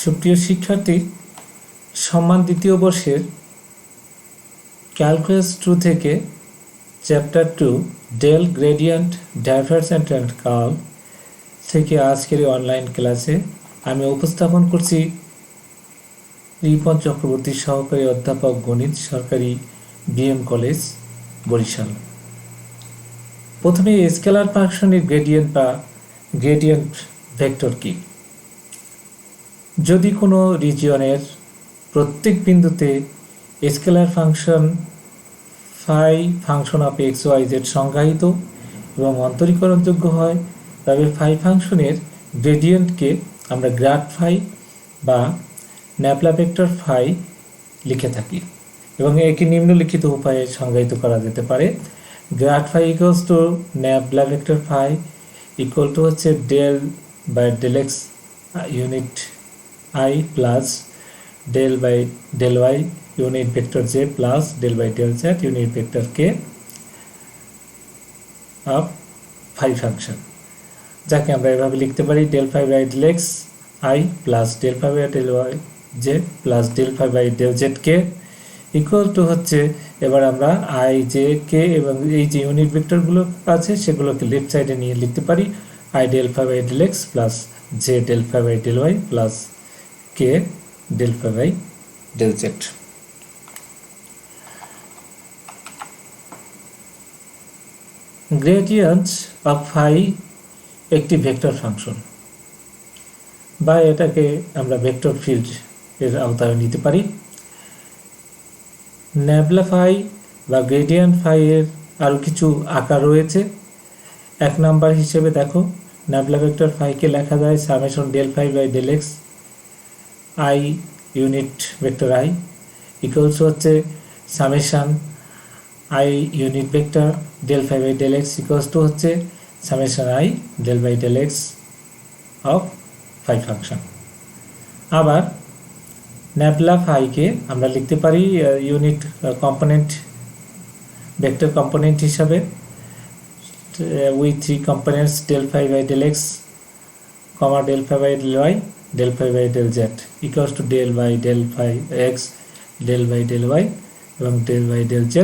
সুপ্রিয় শিক্ষার্থী, সম্মান দ্বিতীয় বর্ষের ক্যালকুলাস 2 থেকে chapter 2 del gradient divergent and curl থেকে আজকের অনলাইন ক্লাসে আমি উপস্থাপন করছি রিপন চক্রবর্তী, সহকারী অধ্যাপক গণিত, সরকারি বিএম কলেজ, বরিশাল। প্রথমে স্কেলার ফাংশনের গ্রেডিয়েন্ট বা গ্রেডিয়েন্ট ভেক্টর কি? যদি কোনো রিজিয়নের প্রত্যেক বিন্দুতে scalar function phi function of x Y Z সংজ্ঞায়িত এবং অন্তরীকরণযোগ্য হয়, তবে ফাই ফাংশনের গ্রেডিয়েন্টকে আমরা গ্রাড ফাই বা ন্যাবলা ভেক্টর ফাই লিখে থাকি এবং একে নিম্নলিখিত উপায়ে সংজ্ঞায়িত করা যেতে পারে। Grad phi equals to nabla vector phi equal to হচ্ছে del by del x unit i plus del by del y unit vector j plus del by del z unit vector k of phi function, যাকে আমরা এভাবে লিখতে পারি del phi by del x i plus del phi by del y j plus del phi by del Z k equal to হচ্ছে, এবার আমরা I j কে এবং এই যে ইউনিট ভেক্টরগুলো আছে সেগুলোকে লেফট সাইডে নিয়ে লিখতে পারি I del phi by del X plus J del phi by del Y plus K del phi by del Z. Gradient of phi একটি ভেক্টর ফাংশন, বা এটাকে আমরা ভেক্টর ফিল্ড এর আওতায় নিতে পারি। ন্যাবলা ফাই বা গ্রেডিয়েন্ট ফাই এর আরও কিছু আকার রয়েছে। এক নাম্বার হিসেবে দেখো, ন্যাবলা ভেক্টর ফাইকে লেখা যায় summation del phi by del x i unit vector i equals হচ্ছে summation i unit vector del phi by del x equals to হচ্ছে summation I del by del x of phi function. আবার nabla ফাইকে আমরা লিখতে পারি unit component vector component হিসাবে with three components del phi by del x comma del phi by del y del phi by del z equals to del by del phi x del by del y এবং del by del z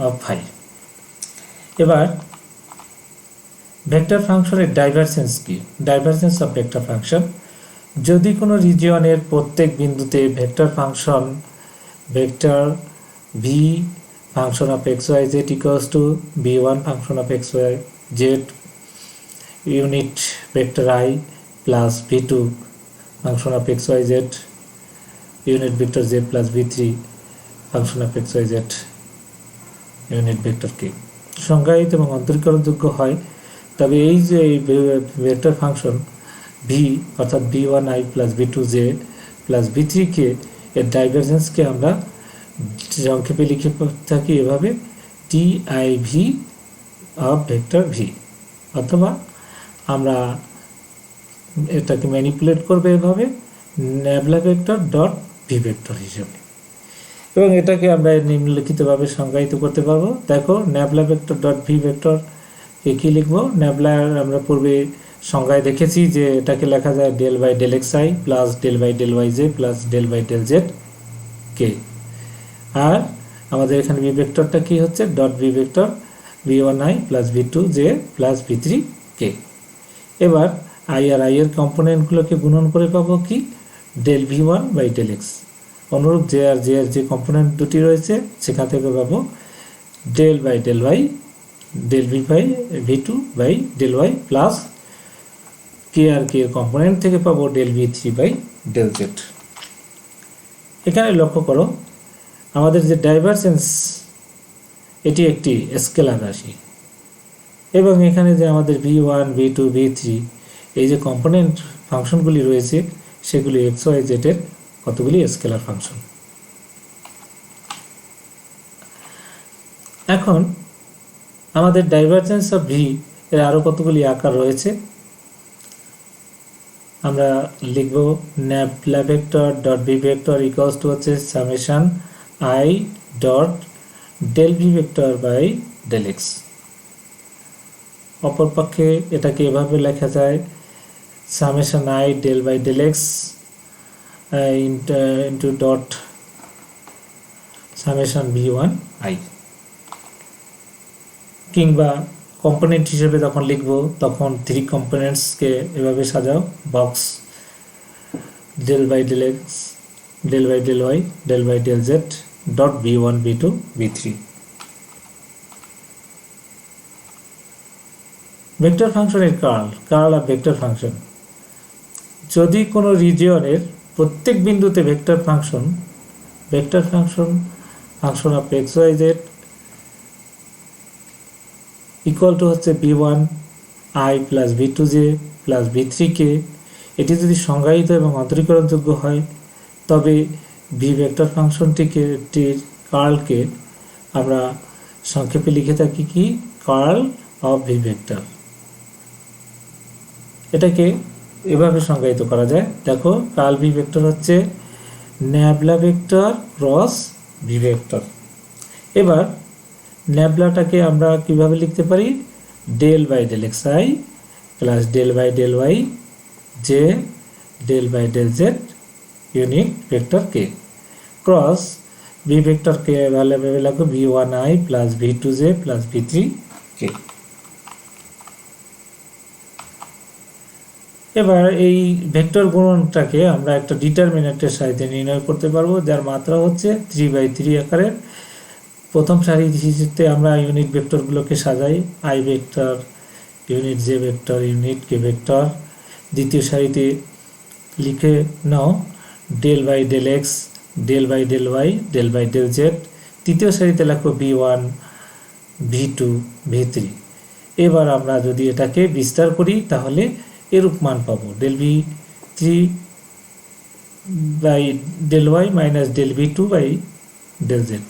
of phi। এবার vector ফাংশনের divergence কি? Divergence of vector function, যদি কোনো রিজিয়নের প্রত্যেক বিন্দুতে vector function vector V function of xyz equals to v1 function of xyz unit vector I plus v2 function of xyz unit vector z plus v3 function of xyz unit vector k সংজ্ঞায়িত এবং অন্তরীকরণযোগ্য হয়, তবে এই যে vector function v অর্থাৎ v1i plus v2j plus v3k এর ডাইভারজেন্সকে আমরা সংক্ষেপে লিখে থাকি এভাবে T I V of vector V, অথবা আমরা এটাকে ম্যানিপুলেট করবে এভাবে nabla vector dot v vector হিসেবে, এবং এটাকে আমরা নিম্নলিখিতভাবে সংজ্ঞায়িত করতে পারবো। দেখো, nabla vector dot v vector কি লিখবো? ন্যাবলার আমরা পূর্বে সংজ্ঞায় দেখেছি যে এটাকে লেখা যায় del by del x i plus del by del y j plus del by del Z k. আর আমাদের এখানে ভি ভেক্টরটা কি হচ্ছে? Dot v vector v1i plus v2j plus v3k। এবার আই আর আই এর কম্পোনেন্টগুলোকে গুণন করে পাবো কি? Del v1 by del x. অনুরূপ জে আর জে এর যে কম্পোনেন্ট দুটি রয়েছে সেখান থেকে পাবো del by del y del v by v2 by del Y plus k আর কে এর কম্পোনেন্ট থেকে পাবো del v3 by del Z. এখানে লক্ষ্য করো, আমাদের যে ডাইভারজেন্স এটি একটি স্কেলার রাশি, এবং এখানে যে আমাদের v1 v2 v3 এই যে কম্পোনেন্ট ফাংশনগুলি রয়েছে সেগুলি এক্স ওয়াই জেড এর কতগুলি স্কেলার ফাংশন। এখন আমাদের ডাইভারজেন্স অফ ভি এর আরো কতগুলি আকার রয়েছে, আমরা লিখব nabla vector dot v vector equals to হচ্ছে summation i dot del v vector by del x. অপরপক্ষে এটাকে এভাবে লেখা যায় summation I del by del x into dot summation v1 I, কিংবা কম্পোনেন্ট হিসেবে যখন লিখব তখন 3 কম্পোনেন্টসকে এভাবে সাজাও, box del by del x del by del y del by del z dot v1 v2 v3। Vector ফাংশনের কার্ল অফ ভেক্টর ফাংশন, যদি কোনো রিজিয়নের প্রত্যেক বিন্দুতে vector function function of x Y Z equal to হচ্ছে v1 i plus v2 j plus v3 k, এটি যদি সংজ্ঞায়িত এবং অন্তরীকরণযোগ্য হয় তবে ভি ভেক্টর ফাংশনটিকে কার্লকে আমরা সংক্ষেপে লিখে থাকি কি কার্ল অফ ভি ভেক্টর। এটাকে এভাবে সংজ্ঞায়িত করা যায়, দেখো কার্ল ভি ভেক্টর হচ্ছে nabla vector cross v vector. এবার ন্যাবলাটাকে আমরা কিভাবে লিখতে পারি, del by del x i plus del by del y j del by del z unit vector k cross v vector কে ভালোভাবে লাগবে v1 i plus v2 j plus v3 k। এবার এই ভেক্টর গুণনটাকে আমরা একটা ডিটারমিনেন্টের সাহায্যে নির্ণয় করতে পারবো, যার মাত্রা হচ্ছে 3/3 আকারের। প্রথম সারিতে আমরা ইউনিট ভেক্টরগুলোকে সাজাই, i vector unit j vector unit k vector. দ্বিতীয় সারিতে লিখে নাও del by del x del by del y del by del z. তৃতীয় সারিতে লিখো v1 v2 v3। এবার আমরা যদি এটাকে বিস্তার করি তাহলে এরূপ মান পাবো, del v3 by del Y minus del v2 by del Z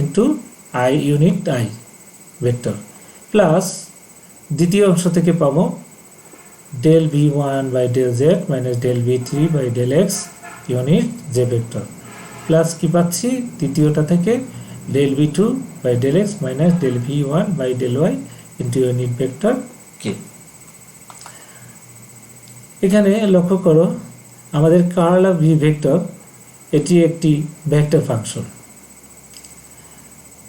into i unit i vector plus দ্বিতীয় অংশ থেকে পাবো del v1 by del z minus del v3 by del x unit j vector plus কি পাচ্ছি তৃতীয়টা থেকে del v2 by del x minus del v1 by del y into unit vector k। এখানে লক্ষ্য করো আমাদের কার্ল অফ ভি ভেক্টর এটি একটি vector function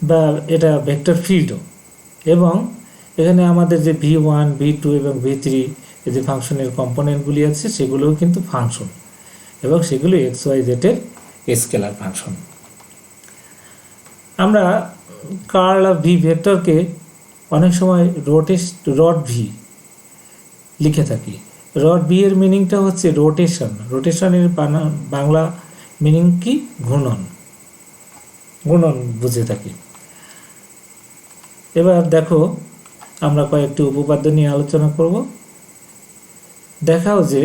বা এটা ভেক্টর ফিল্ডও, এবং এখানে আমাদের যে v1 v2 এবং v3 এই যে ফাংশনের কম্পোনেন্টগুলি আছে সেগুলোও কিন্তু ফাংশন এবং সেগুলো এক্স ওয়াই জেড এর স্কেলার ফাংশন। আমরা কার্ল অফ ভি ভেক্টরকে অনেক সময় রড ভি লিখে থাকি। রড ভি এর মিনিংটা হচ্ছে রোটেশন, রোটেশনের বাংলা মিনিং কি ঘূর্ণন বুঝে থাকি। এবার দেখো আমরা কয়েকটি উপপাদ্য নিয়ে আলোচনা করব। দেখাও যে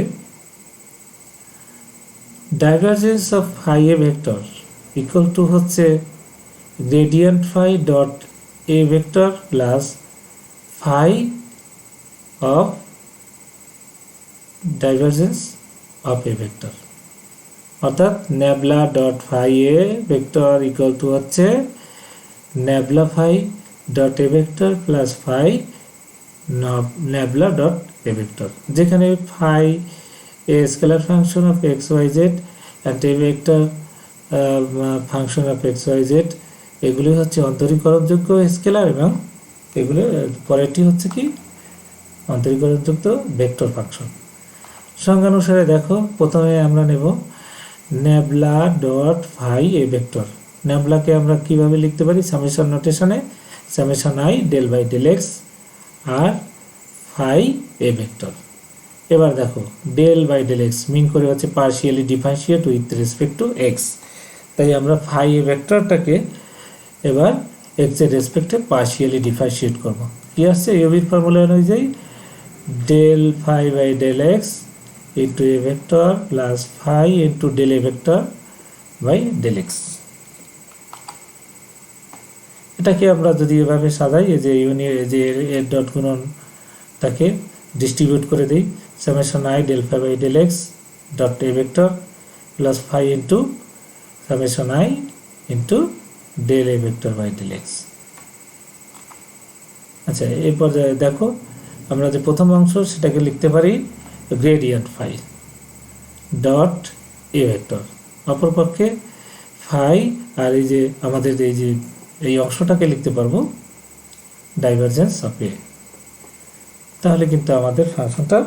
divergence of phi a vector equal to হচ্ছে gradient phi dot A vector plus phi of divergence of a vector, অর্থাৎ nabla dot phi a vector equal to হচ্ছে ন্যাবলা ফাই ডট এ vector plus phi nabla dot এ vector, যেখানে phi a scalar function of x Y z and a vector function of x Y z এগুলি হচ্ছে অন্তরীকরণযোগ্য scalar এবং এগুলো পরেরটি হচ্ছে কি অন্তরীকরণযুক্ত vector function. সংজ্ঞানুসারে দেখো প্রথমে আমরা নেব nabla dot phi a vector. ন্যাবলাকে আমরা কিভাবে লিখতে পারি, summation notation summation I del by del x আর ফাই এ ভেক্টর। এবার দেখো del by del x mean করে হচ্ছে partially differentiate with respect to x, তাই আমরা ফাই এ ভেক্টরটাকে এবার এক্স এর রেসপেক্টে পার্শিয়ালি ডিফারেন্সিয়েট করব। কি আসছে ইউভির ফর্মুলা অনুযায়ী del phi by del X into A vector plus phi into del A vector by del X. এটাকে আমরা যদি এভাবে সাজাই, এই যে যে এর ডট গুণনটাকে ডিস্ট্রিবিউট করে দিই, summation I del phi by del X dot A vector plus phi into summation I into del A vector by del X. আচ্ছা এরপর দেখো আমরা যে প্রথম অংশ সেটাকে লিখতে পারি গ্রেডিয়েন্ট ফাই ডট এ ভেক্টর, অপরপক্ষে ফাই আর এই যে আমাদের এই অংশটাকে লিখতে পারবো ডাইভারজেন্স অফ এ। তাহলে কিন্তু আমাদের ফাংশনটা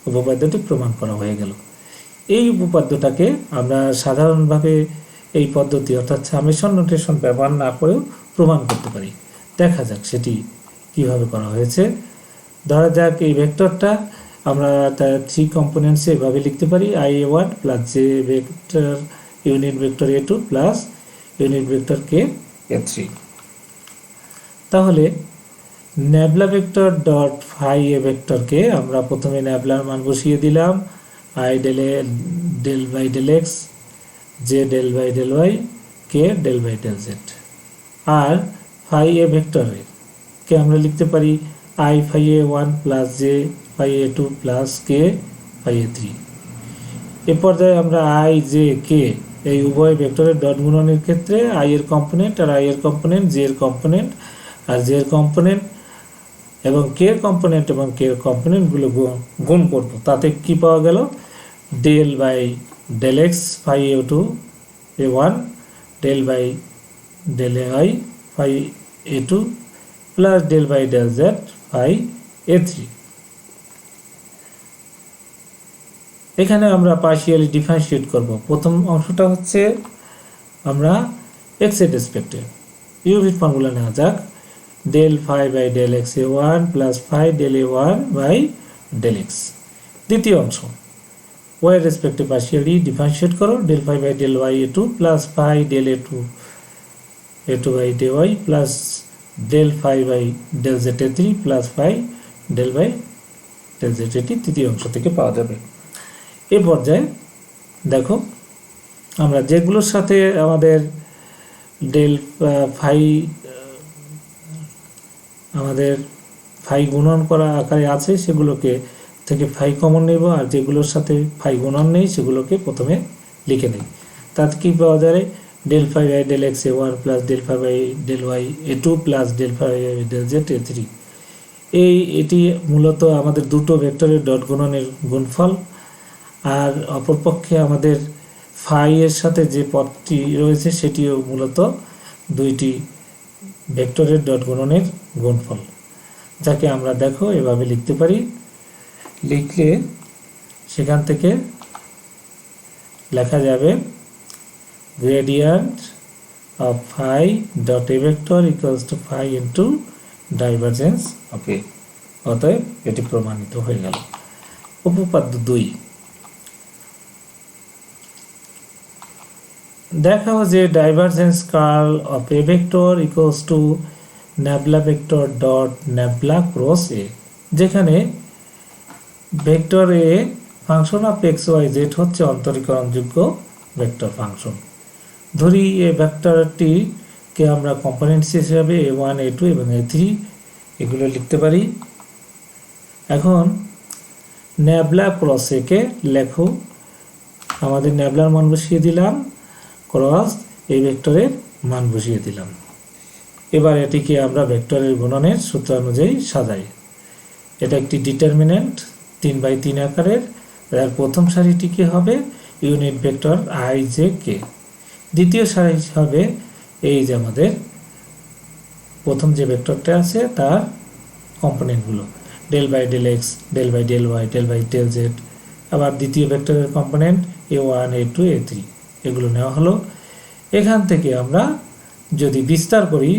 উপপাদ্যটি প্রমাণ করা হয়ে গেল। এই উপপাদ্যটাকে আমরা সাধারণভাবে এই পদ্ধতি অর্থাৎ সামেশন নোটেশন ব্যবহার না করেও প্রমাণ করতে পারি। দেখা যাক সেটি কিভাবে করা হয়েছে। ধরা যাক এই ভেক্টরটা আমরা তার 3 কম্পোনেন্টসে এভাবে লিখতে পারি ia1 plus j vector unit vector a2 plus unit vector k a3। তাহলে nabla vector dot phi a ভেক্টরকে আমরা প্রথমে ন্যাবলার মান বসিয়ে দিলাম i del by del x, j del by del Y, k del by del z. আর phi a ভেক্টরের কে আমরা লিখতে পারি i phi a one plus j phi A two plus k phi A three. এ পর্যায়ে আমরা i J K এই উভয় ভেক্টরের ডট গুণনের ক্ষেত্রে i এর কম্পোনেন্ট আর i এর কম্পোনেন্ট, জে এর কম্পোনেন্ট আর জে এর কম্পোনেন্ট এবং কে এর কম্পোনেন্ট এবং কে এর কম্পোনেন্টগুলো গুণ করব। তাতে কি পাওয়া গেল? Del by del X phi A two A one del by del A I phi A two plus del by del Z phi A three. এখানে আমরা পার্শিয়ালি ডিফারেন্সিয়েট করব। প্রথম অংশটা হচ্ছে আমরা এক্স এর রেসপেক্টে ইউনিট ফর্মুলা নেওয়া যাক, del phi by del X A one plus phi del A one by del X. দ্বিতীয় অংশ ওয়াই এর রেসপেক্টে পার্শিয়ালি ডিফারেন্সিয়েট করো, del phi by del Y A two plus phi del A two by del Y plus del phi by del Z A three plus phi del by del Z এটি তৃতীয় অংশ থেকে পাওয়া যাবে। এ পর্যায়ে দেখো আমরা যেগুলোর সাথে আমাদের ডেল ফাই আমাদের ফাই গুণন করা আকারে আছে সেগুলোকে থেকে ফাই কমন নেব, আর যেগুলোর সাথে ফাই গুণন নেই সেগুলোকে প্রথমে লিখে নেই। তাতে কি পাওয়া যায়? Del phi by del X A one plus del phi by del Y A two plus del phi by del Z A three. এটি মূলত আমাদের দুটো ভেক্টরের ডট গুণনের গুণফল। আর অপরপক্ষে আমাদের ফাই এর সাথে যে পদটি রয়েছে সেটিও মূলত দুইটি ভেক্টরের ডট গুণনের গুণফল, যাকে আমরা দেখো এভাবে লিখতে পারি। লিখলে সেখান থেকে লেখা যাবে gradient of phi dot A vector equals to phi into divergence of a. অতএব এটি প্রমাণিত হয়ে গেল। উপপাদ্য 2, দেখাও যে divergence curl of a vector equals to nabla vector dot nabla cross a, যেখানে vector a function of x Y z হচ্ছে অন্তরীকরণযোগ্য ভেক্টর ফাংশন। ধরি এ ভেক্টরটিকে আমরা কম্পোনেন্টস হিসেবে এ ওয়ান এ টু এবং এ থ্রি এগুলো লিখতে পারি। এখন ন্যাবলা ক্রস এ কে লেখো, আমাদের ন্যাবলার মান বসিয়ে দিলাম, ক্রস এই ভেক্টরের মান বসিয়ে দিলাম। এবার এটিকে আমরা ভেক্টরের গুণনের সূত্র অনুযায়ী সাজাই। এটা একটি ডিটারমিন্যান্ট 3x3 আকারের। এর প্রথম সারিটি কি হবে? ইউনিট ভেক্টর আই জে কে। দ্বিতীয় সারি হবে এই যে আমাদের প্রথম যে ভেক্টরটা আছে তার কম্পোনেন্টগুলো, del by del x, del by del y, del by del z. আবার দ্বিতীয় ভেক্টরের component a one a two a three এগুলো নেওয়া হলো। এখান থেকে আমরা যদি বিস্তার করি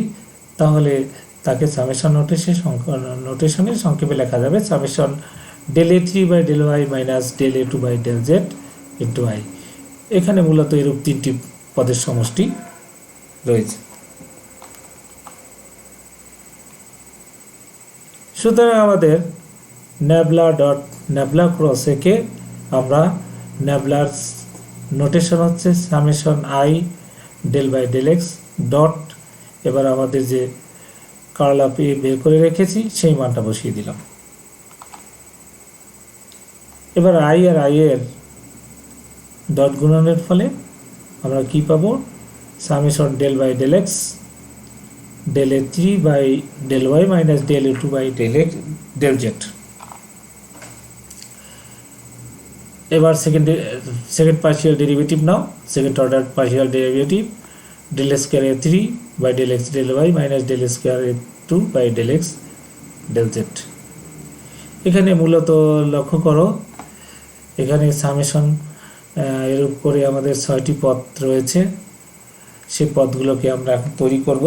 তাহলে তাকে সামেশন নোটেশনে সংক্ষেপে লেখা যাবে summation del A three by del Y minus del A two by del Z into I. এখানে মূলত এরূপ তিনটি পদের সমষ্টি রয়েছে। সুতরাং আমাদের ন্যাবলা ডট ন্যাবলা ক্রস একে আমরা ন্যাবলার নোটেশন হচ্ছে summation I del by del X dot, এবার আমাদের যে কার্ল অফ এ বের করে রেখেছি সেই মানটা বসিয়ে দিলাম। এবার আই আর আই এর ডট গুণনের ফলে আমরা কি পাবো? Summation del by del X del a3 by del y minus del a2 by del x del z। এবার সেকেন্ড পার্শিয়াল ডেরিভেটিভ নাও, second order partial derivative del square a3 by del x del y minus del square a2 by del x del z। এখানে মূলত লক্ষ্য করো, এখানে summation এর উপরে আমাদের 6টি পদ রয়েছে, সেই পদগুলোকে আমরা এখন তৈরি করব,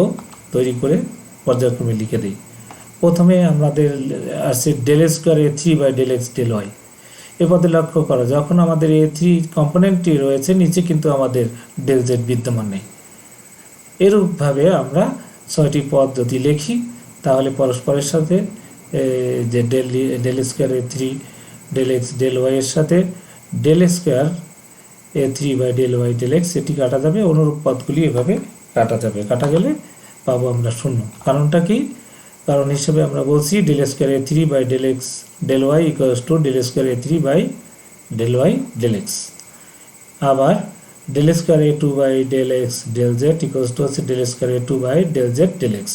তৈরি করে পর্যায়ক্রমে লিখে দিই। প্রথমে আমাদের আছে del square a3 by del x del y। এই পদে লক্ষ্য করো, যখন আমাদের a3 কম্পোনেন্টটি রয়েছে নিচে কিন্তু আমাদের del z বিদ্যমান নেই। এরূপভাবে আমরা 6টি পদ যদি লিখি তাহলে পরস্পরের সাথে যে del square a3 del x del y এর সাথে del square a3 by del y del x এটি কাটা যাবে, অনুরূপ পদগুলি এভাবে কাটা যাবে, কাটা গেলে পাবো আমরা শূন্য। কারণটা কি? কারণ হিসেবে আমরা বলছি del square a3 by del x del y equals to del square a3 by del y del x। আবার del square a2 by del x del z equals to del square a2 by del z del x।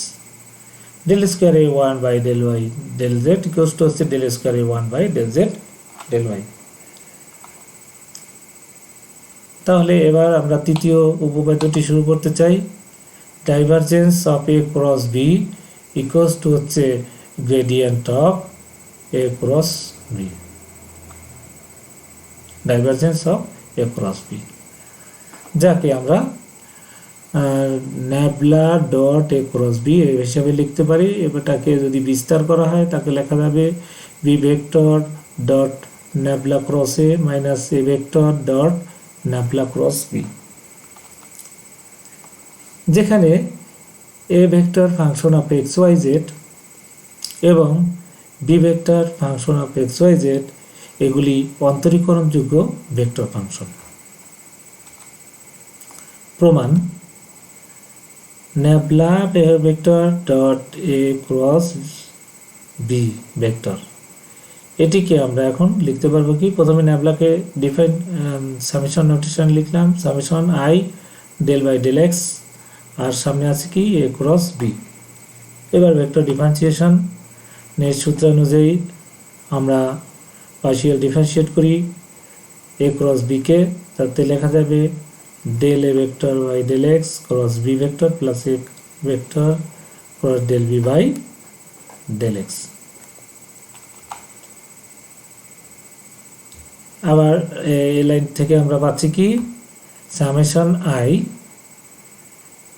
del square a1 by del y del z equals to del square a1 by del z del y। তাহলে এবার আমরা তৃতীয় উপপাদ্যটি শুরু করতে চাই। Divergence of a cross b equals to হচ্ছে gradient of a cross b। Divergence of a cross b যাকে আমরা nabla dot a cross b হিসাবে লিখতে পারি। এটাকে যদি বিস্তার করা হয় তাকে লেখা যাবে b vector dot nabla cross a minus A vector dot nabla cross b, যেখানে a vector function of x Y z এবং b vector function of x Y z এগুলি অন্তরীকরণযোগ্য ভেক্টর ফাংশন। প্রমাণ: nabla vector dot a cross b vector, এটিকে আমরা এখন লিখতে পারবো কি? প্রথমে ন্যাবলাকে ডিফাইন সামেশন নোটেশন লিখলাম, summation I del by del x, আর সামনে আছে কি এ ক্রস বি। এবার ভেক্টর ডিফারেন্সিয়েশন এর সূত্র অনুযায়ী আমরা পার্শিয়াল ডিফারেন্সিয়েট করি এ ক্রস বিকে, তাতে লেখা যাবে del a vector by del x cross b vector plus a vector cross del b by del x। আবার এই লাইন থেকে আমরা পাচ্ছি কি সামেশন আই,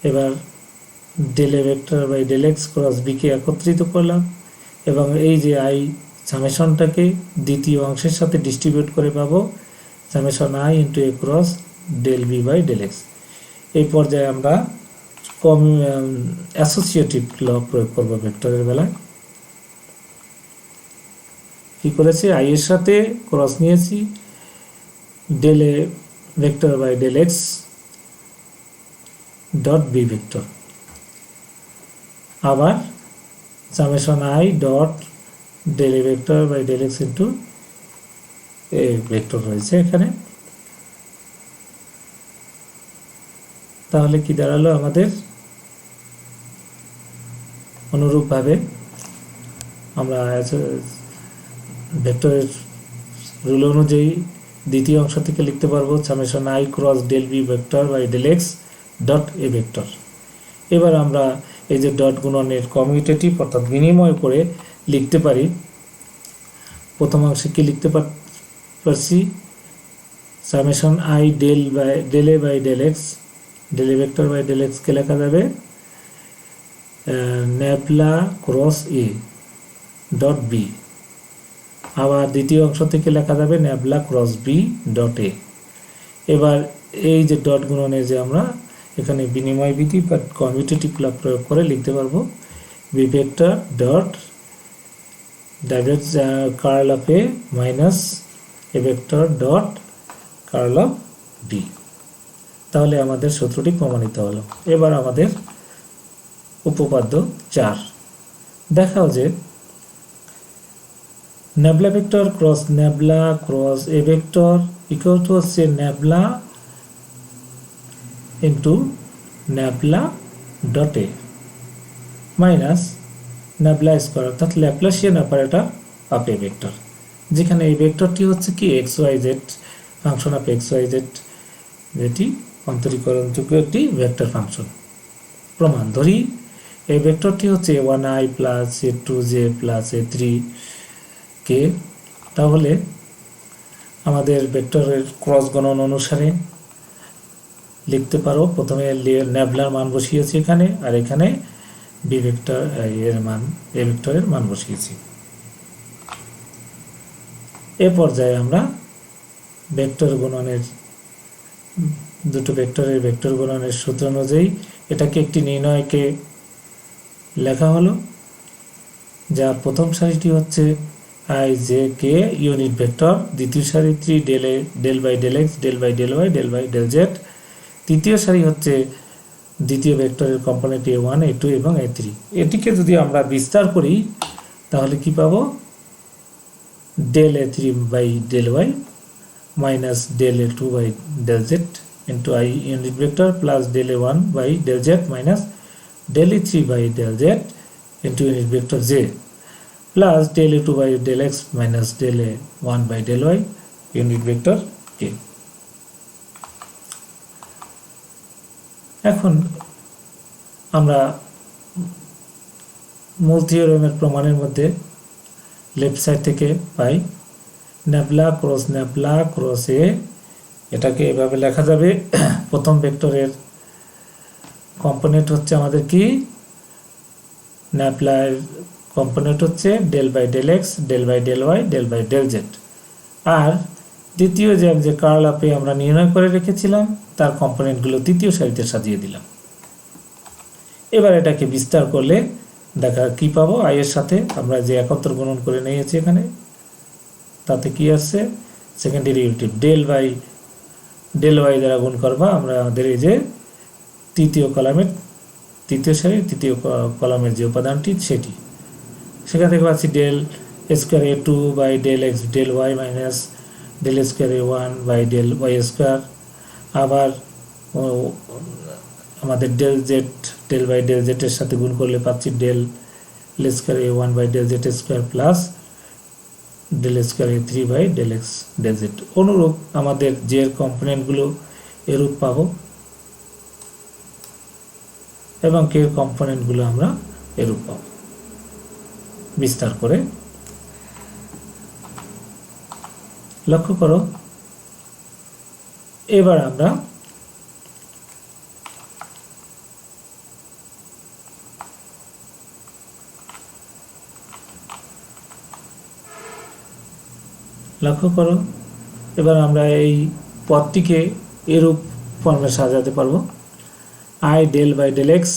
এবার del a vector by del x cross b কে একত্রিত করলাম এবং এই যে আই সামেশনটাকে দ্বিতীয় অংশের সাথে ডিস্ট্রিবিউট করে পাবো summation I into A cross del b by del x। এই পর্যায়ে আমরা অ্যাসোসিয়েটিভ ল প্রয়োগ করব ভেক্টরের বেলায়। কি করেছি? আই এর সাথে ক্রস নিয়েছি del a vector by del x dot b vector, আবার summation i dot del a vector by del x into A vector রয়েছে এখানে। তাহলে কি দাঁড়ালো আমাদের? অনুরূপভাবে আমরা ভেক্টরের রুল অনুযায়ী দ্বিতীয় অংশ থেকে লিখতে পারবো summation I cross del B vector by del X dot A vector. এবার আমরা এই যে ডট গুণনের কমিউটেটিভ অর্থাৎ বিনিময় করে লিখতে পারি। প্রথম অংশে কি লিখতে পারছি? Summation I del A by del X, del a vector by del x কে লেখা যাবে nabla cross A dot B, আবার দ্বিতীয় অংশ থেকে লেখা যাবে nabla cross B dot A. এবার এই যে ডট গুণনে যে আমরা এখানে বিনিময় বিধি বা কমিউটেটিভ ল প্রয়োগ করে লিখতে পারবো B vector dot curl of A minus A vector dot curl of B. তাহলে আমাদের সূত্রটি প্রমাণিত হলো। এবার আমাদের উপপাদ্য 4 দেখাও যে nabla vector cross nabla cross a vector equal to হচ্ছে nabla into nabla dot a. Minus nabla square অর্থাৎ Laplacian operator of a vector, যেখানে এই ভেক্টরটি হচ্ছে কি x Y z, function of x Y z, যেটি অন্তরীকরণযোগ্য একটি ভেক্টর ফাংশন। প্রমাণ ধরি এই ভেক্টরটি হচ্ছে a1i plus a2j plus a3k, তাহলে আমাদের ভেক্টরের ক্রস গণন অনুসারে লিখতে পারো, প্রথমে ন্যাবলার মান বসিয়েছি এখানে, আর এখানে বি ভেক্টর এর মান, এ ভেক্টরের মান বসিয়েছি। এ পর্যায়ে আমরা ভেক্টর গুণনের, দুটো ভেক্টরের ভেক্টর গুণনের সূত্র অনুযায়ী এটাকে একটি নির্ণয়কে লেখা হলো, যার প্রথম সারিটি হচ্ছে i j k unit vector, দ্বিতীয় সারিটি del by del x, del by del y, del by del z, তৃতীয় সারি হচ্ছে দ্বিতীয় ভেক্টরের কম্পোনেন্ট a1 a2 এবং a3। এটিকে যদি আমরা বিস্তার করি তাহলে কি পাবো, del a3 by del Y minus del a2 by del Z into i unit vector plus del a1 by del z minus del a3 by del Z into unit vector j plus del a2 by del x minus del a1 by del y unit vector k. এখন আমরা মূল থিওরেমের প্রমাণের মধ্যে left side থেকে পাই nabla cross এ, এটাকে এভাবে লেখা যাবে। প্রথম ভেক্টরের কম্পোনেন্ট হচ্ছে আমাদের কি, ন্যাবলার কম্পোনেন্ট হচ্ছে del by del x, del by del y, del by del z, আর দ্বিতীয় যে কার্ল আপে আমরা নির্ণয় করে রেখেছিলাম তার কম্পোনেন্টগুলো তৃতীয় সারিতে সাজিয়ে দিলাম। এবার এটাকে বিস্তার করলে দেখা কি পাবো, আই এর সাথে আমরা যে একত্র গুণন করে নিয়েছি এখানে, তাতে কি আসছে, second derivative del by del Y দ্বারা গুণ করবা আমরা আমাদের এই যে তৃতীয় কলামের, তৃতীয় সারির তৃতীয় কলামের যে উপাদানটি সেটি, সেখান থেকে পাচ্ছি del square a2 by del x del Y minus del square a1 by del Y square, আবার আমাদের del z del by del জেডের সাথে গুণ করলে পাচ্ছি del square a1 by del Z square plus del square a3 by del x del z. অনুরূপ আমাদের যে কম্পোনেন্টগুলো এরূপ পাবো এবং কে কম্পোনেন্টগুলো আমরা এরূপ পাবো। বিস্তার করে লক্ষ্য করো, এবার আমরা এই পদটিকে এরূপ ফর্মে সাজাতে পারবো, I del by del x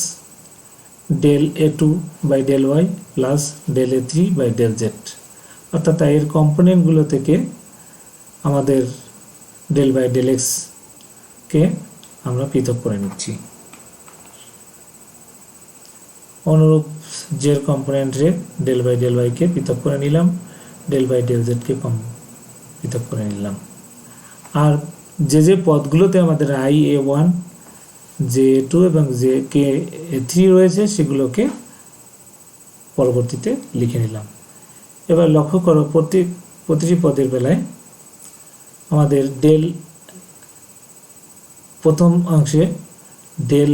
del a2 by del Y plus del a3 by del Z, অর্থাৎ এর কম্পোনেন্টগুলো থেকে আমাদের ডেল বাই ডেল এক্স কে আমরা পৃথক করে নিচ্ছি। অনুরূপ জের কম্পোনেন্টে ডেল বাই ডেল ওয়াই কে পৃথক করে নিলাম, ডেল বাই ডেল জেড কে পৃথক করে নিলাম। আর যে পদগুলোতে আমাদের আই a1 জে a2 এবং জে কে a3 রয়েছে সেগুলোকে পরবর্তীতে লিখে নিলাম। এবার লক্ষ্য করো, প্রতিটি পদের বেলায় আমাদের ডেল, প্রথম অংশে ডেল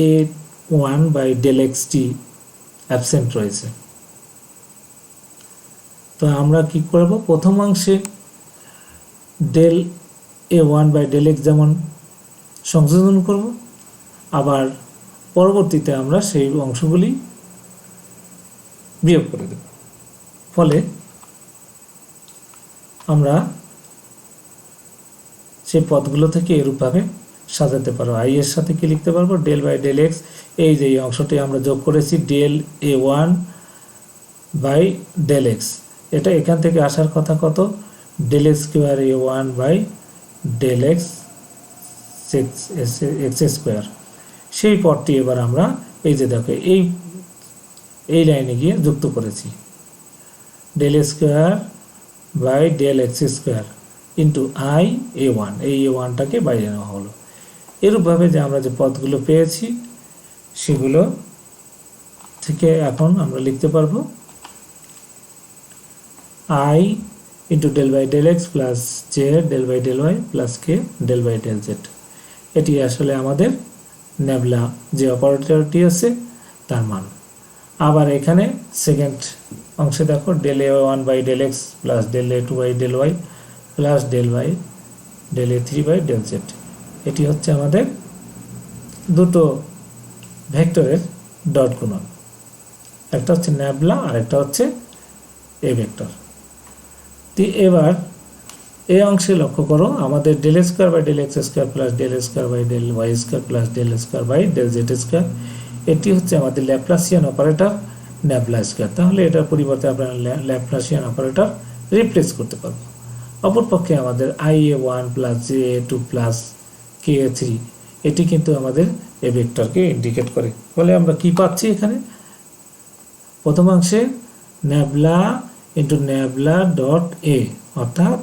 a1 বাই ডেল এক্সটি অ্যাবসেন্ট রয়েছে, তো আমরা কি করব, প্রথম অংশে del a1 by del x যেমন সংযোজন করব, আবার পরবর্তীতে আমরা সেই অংশগুলি বিয়োগ করে দেব। ফলে আমরা সেই পদগুলো থেকে এরূপভাবে সাজাতে পারবো। আই এর সাথে কি লিখতে পারবো, ডেল বাই ডেল এক্স, এই যে অংশটি আমরা যোগ করেছি del a1 by del x, এটা এখান থেকে আসার কথা কত, del square a1 by del X X square. সেই পদটি এবার আমরা এই যে দেখো এই লাইনে গিয়ে যুক্ত করেছি, del square by del X square into I a1, এই a1টাকে বাইরে নেওয়া হলো। এরূপভাবে যে আমরা যে পদগুলো পেয়েছি সেগুলো থেকে এখন আমরা লিখতে পারবো I into del by del X plus J del by del Y plus K del by del Z. এটি আসলে আমাদের নেবলা যে অপারেটরটি আছে তার মান। আবার এখানে সেকেন্ড অংশে দেখো del A one by del X plus del A two by del Y plus del A three by del Z. এটি হচ্ছে আমাদের দুটো ভেক্টরের ডট গুণন, একটা হচ্ছে নেবলা আর একটা হচ্ছে এ ভেক্টর। তো এবার এই অংশে লক্ষ্য করো আমাদের del square by del X square plus del square by del Y square plus del square by del Z square, এটি হচ্ছে আমাদের ল্যাপ্লাসিয়ান অপারেটর নেবলা স্কোয়ার। তাহলে এটার পরিবর্তে আমরা ল্যাপ্লাসিয়ান অপারেটর রিপ্লেস করতে পারবো। অপরপক্ষে আমাদের I A one plus J A two plus K A three, এটি কিন্তু আমাদের এ ভেক্টরকে ইন্ডিকেট করে। ফলে আমরা কি পাচ্ছি এখানে, প্রথমাংশে nabla into nabla dot a, অর্থাৎ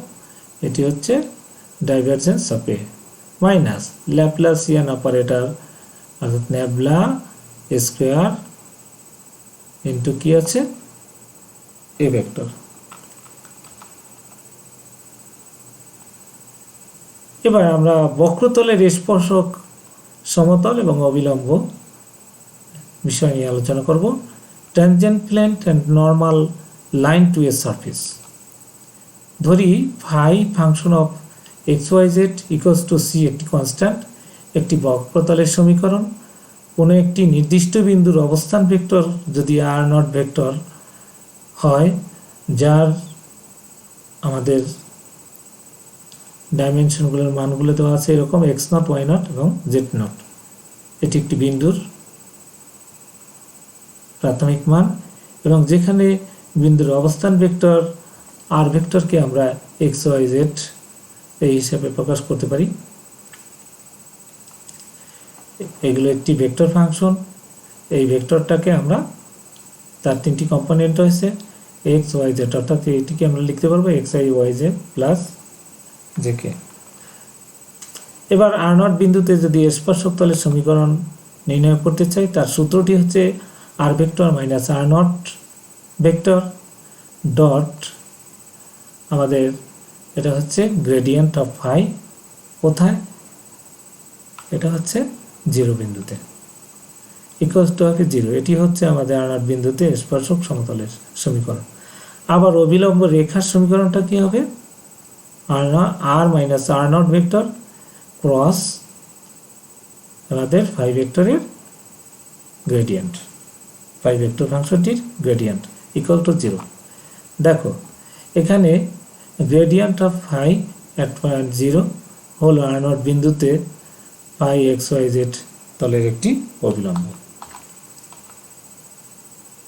এটি হচ্ছে divergence of A minus Laplacian operator অর্থাৎ নেবলা স্কোয়ার ইন্টু কি আছে এ ভেক্টর। এবার আমরা বক্রতলের স্পর্শক সমতল এবং অবিলম্ব বিষয় নিয়ে আলোচনা করব। Tangent plane and normal line to a surface. ধরি phi function of x Y z equals to c একটি কনস্ট্যান্ট, একটি বক্রতলের সমীকরণ। কোনো একটি নির্দিষ্ট বিন্দুর অবস্থান ভেক্টর যদি আর নট ভেক্টর হয়, যার আমাদের ডাইমেনশনগুলোর মানগুলো দেওয়া আছে এরকম এক্স নট ওয়াই নট এবং জেড নট, এটি একটি বিন্দুর প্রাথমিক মান, এবং যেখানে বিন্দুর অবস্থান ভেক্টর আর ভেক্টরকে আমরা এক্স ওয়াই জেড এই হিসাবে প্রকাশ করতে পারি। এগুলো একটি ভেক্টর ফাংশন। এই ভেক্টরটাকে আমরা, তার তিনটি কম্পোনেন্ট রয়েছে এক্স ওয়াই জেড, অর্থাৎ এটিকে আমরা লিখতে পারবো X I Y Z plus জেকে। এবার আর নট বিন্দুতে যদি স্পর্শক তলের সমীকরণ নির্ণয় করতে চাই, তার সূত্রটি হচ্ছে r vector minus r naught vector dot আমাদের এটা হচ্ছে গ্রেডিয়েন্ট অফ ফাই, কোথায়, এটা হচ্ছে জিরো বিন্দুতে, ইকুয়ালস টু হবে জিরো। এটি হচ্ছে আমাদের আর নট বিন্দুতে স্পর্শক সমতলের সমীকরণ। আবার অবিলম্ব রেখার সমীকরণটা কি হবে, r minus r naught vector cross আমাদের ফাই ভেক্টরের গ্রেডিয়েন্ট, ফাই ভেক্টর ফাংশনটির গ্রেডিয়েন্ট ইকুয়াল টু জিরো। দেখো এখানে gradient of phi at point zero হলো আর নট বিন্দুতে ফাই এক্স ওয়াই জেড তলের একটি অবিলম্ব।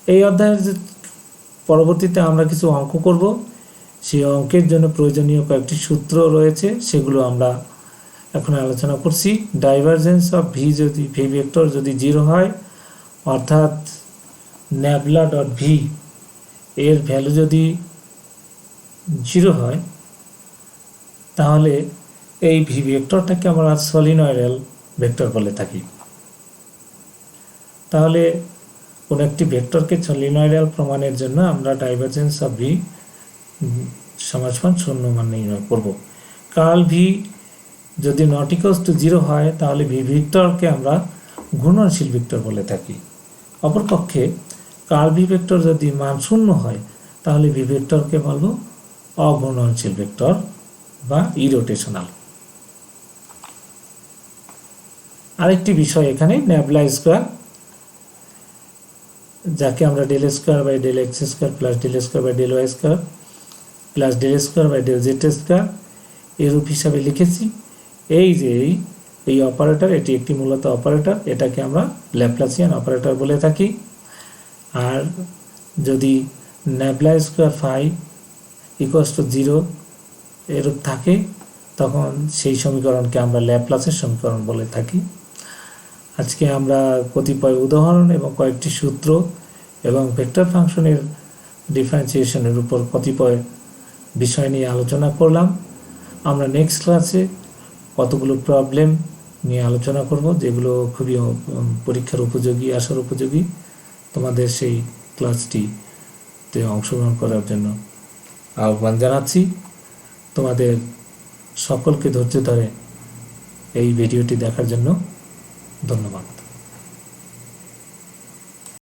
এই অধ্যায়ের পরবর্তীতে আমরা কিছু অঙ্ক করব। সেই অঙ্কের জন্য প্রয়োজনীয় কয়েকটি সূত্র রয়েছে, সেগুলো আমরা এখন আলোচনা করছি। ডাইভারজেন্স অফ ভি যদি ভি ভেক্টর যদি জিরো হয়, অর্থাৎ নেবলা ডট ভি এর ভ্যালু যদি জিরো হয়, তাহলে এই ভি ভেক্টরটাকে আমরা সলিনয়েডাল ভেক্টর বলে থাকি। তাহলে কোনো একটি ভেক্টরকে সলিনয়েডাল প্রমাণের জন্য আমরা ডাইভারজেন্স অফ ভি সমান শূন্য মান নির্ণয় করব। কার্ল ভি যদি নট ইকুয়ালস টু জিরো হয়, তাহলে ভি ভেক্টরকে আমরা ঘূর্ণনশীল ভেক্টর বলে থাকি। অপরপক্ষে কার্ল ভি ভেক্টর যদি মান শূন্য হয়, তাহলে ভি ভেক্টরকে বলবো অঘূর্ণনশীল ভেক্টর বা ইরোটেশনাল। আরেকটি বিষয় এখানে নেবলা স্কোয়ার, যাকে আমরা del square by del X square plus del square by del Y square plus del square by del Z square এরূপ হিসাবে লিখেছি। এই যে এই অপারেটর, এটি একটি মূলত অপারেটর, এটাকে আমরা ল্যাপ্লাসিয়ান অপারেটর বলে থাকি। আর যদি nabla square phi equals to zero এরূপ থাকে, তখন সেই সমীকরণকে আমরা ল্যাপ্লাসের সমীকরণ বলে থাকি। আজকে আমরা কতিপয় উদাহরণ এবং কয়েকটি সূত্র এবং ভেক্টর ফাংশনের ডিফারেন্সিয়েশনের উপর কতিপয় বিষয় নিয়ে আলোচনা করলাম। আমরা নেক্সট ক্লাসে কতগুলো প্রবলেম নিয়ে আলোচনা করব, যেগুলো খুবই পরীক্ষার উপযোগী, আসার উপযোগী। তোমাদের সেই ক্লাসটিতে অংশগ্রহণ করার জন্য আহ্বান জানাচ্ছি। তোমাদের সকলকে ধৈর্য ধরে এই ভিডিওটি দেখার জন্য ধন্যবাদ।